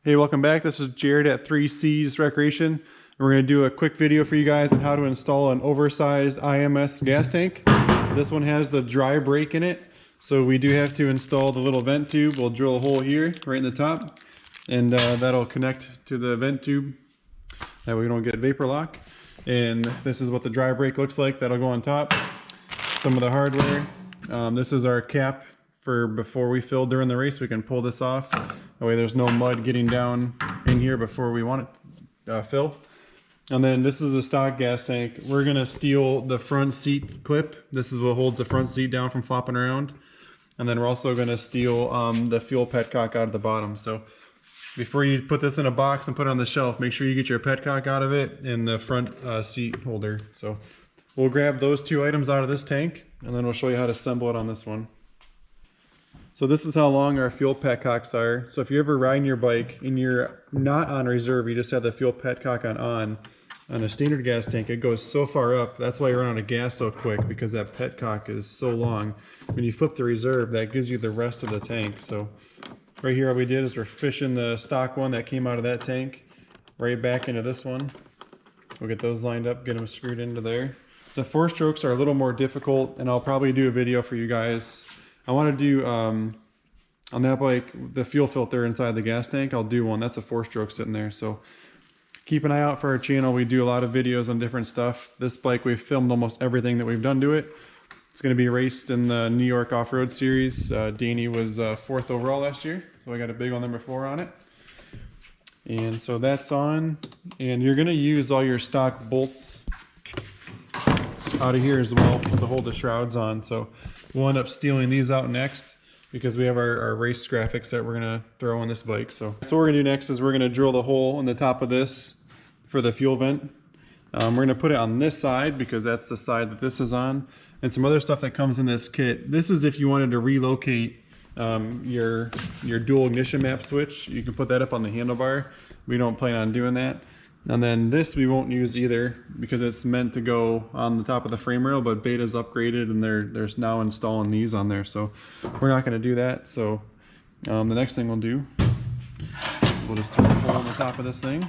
Hey, welcome back. This is Jared at 3C's Recreation. And we're going to do a quick video for you guys on how to install an oversized IMS gas tank. This one has the dry brake in it, so we do have to install the little vent tube. We'll drill a hole here right in the top, and that'll connect to the vent tube. That way we don't get vapor lock. And this is what the dry brake looks like. That'll go on top. Some of the hardware. This is our cap for before we fill during the race. We can pull this off. That way there's no mud getting down in here before we want it fill. And then this is a stock gas tank. We're gonna steal the front seat clip. This is what holds the front seat down from flopping around. And then we're also gonna steal the fuel petcock out of the bottom. So before you put this in a box and put it on the shelf, make sure you get your petcock out of it and the front seat holder. So we'll grab those two items out of this tank, and then we'll show you how to assemble it on this one. So this is how long our fuel petcocks are. So if you're ever riding your bike and you're not on reserve, you just have the fuel petcock on a standard gas tank, it goes so far up. That's why you run out of gas so quick, because that petcock is so long. When you flip the reserve, that gives you the rest of the tank. So right here, what we did is we're fishing the stock one that came out of that tank right back into this one. We'll get those lined up, get them screwed into there. The 4-strokes are a little more difficult, and I'll probably do a video for you guys. I want to do, on that bike, the fuel filter inside the gas tank. I'll do one. That's a 4-stroke sitting there. So keep an eye out for our channel. We do a lot of videos on different stuff. This bike, we've filmed almost everything that we've done to it. It's going to be raced in the New York Off-Road Series. Danny was 4th overall last year. So I got a big old number 4 on it. And so that's on. And you're going to use all your stock bolts out of here as well to hold the shrouds on. So we'll end up stealing these out next, because we have our race graphics that we're gonna throw on this bike. So what we're gonna do next is we're gonna drill the hole in the top of this for the fuel vent. We're gonna put it on this side because that's the side that this is on, and some other stuff that comes in this kit. This is if you wanted to relocate your dual ignition map switch. You can put that up on the handlebar. We don't plan on doing that. And then this we won't use either, because it's meant to go on the top of the frame rail, but Beta's upgraded and they're now installing these on there. So we're not going to do that. So the next thing we'll do, we'll just turn the hole on the top of this thing.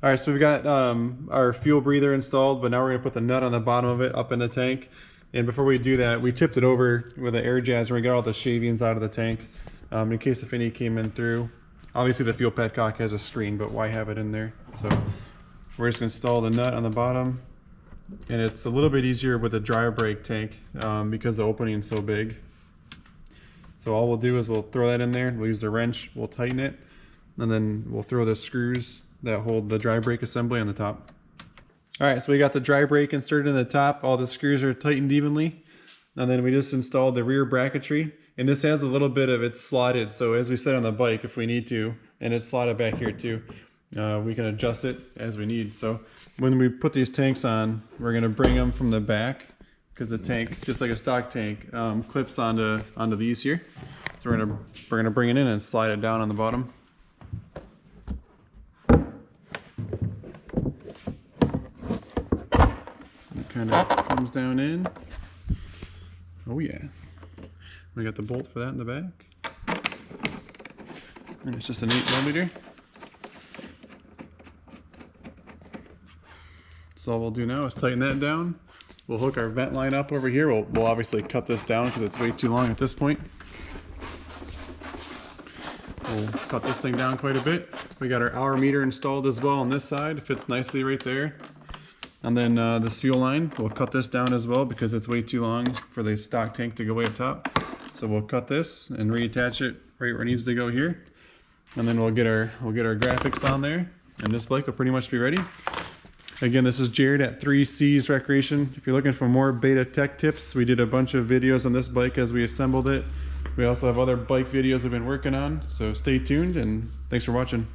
All right, so we've got our fuel breather installed, but now we're gonna put the nut on the bottom of it up in the tank. And before we do that, we tipped it over with an air jazz and we got all the shavings out of the tank in case if any came in through. Obviously the fuel petcock has a screen, but why have it in there? So we're just gonna install the nut on the bottom. And it's a little bit easier with a dry brake tank because the opening is so big. So all we'll do is we'll throw that in there, we'll use the wrench, we'll tighten it, and then we'll throw the screws that hold the dry brake assembly on the top. All right, so we got the dry brake inserted in the top. All the screws are tightened evenly. And then we just installed the rear bracketry. And this has a little bit of it slotted. So as we said on the bike, if we need to, and it's slotted back here too, we can adjust it as we need. So when we put these tanks on, we're gonna bring them from the back, because the tank, just like a stock tank, clips onto these here. So we're gonna bring it in and slide it down on the bottom. Kind of comes down in. Oh yeah. We got the bolt for that in the back. And it's just an 8mm. So all we'll do now is tighten that down. We'll hook our vent line up over here. We'll obviously cut this down because it's way too long at this point. We'll cut this thing down quite a bit. We got our hour meter installed as well on this side. It fits nicely right there. And then this fuel line, we'll cut this down as well because it's way too long for the stock tank to go way up top. So we'll cut this and reattach it right where it needs to go here. And then we'll get our graphics on there, and this bike will pretty much be ready. Again, this is Jared at 3C's Recreation. If you're looking for more beta tech tips, we did a bunch of videos on this bike as we assembled it. We also have other bike videos we've been working on, so stay tuned and thanks for watching.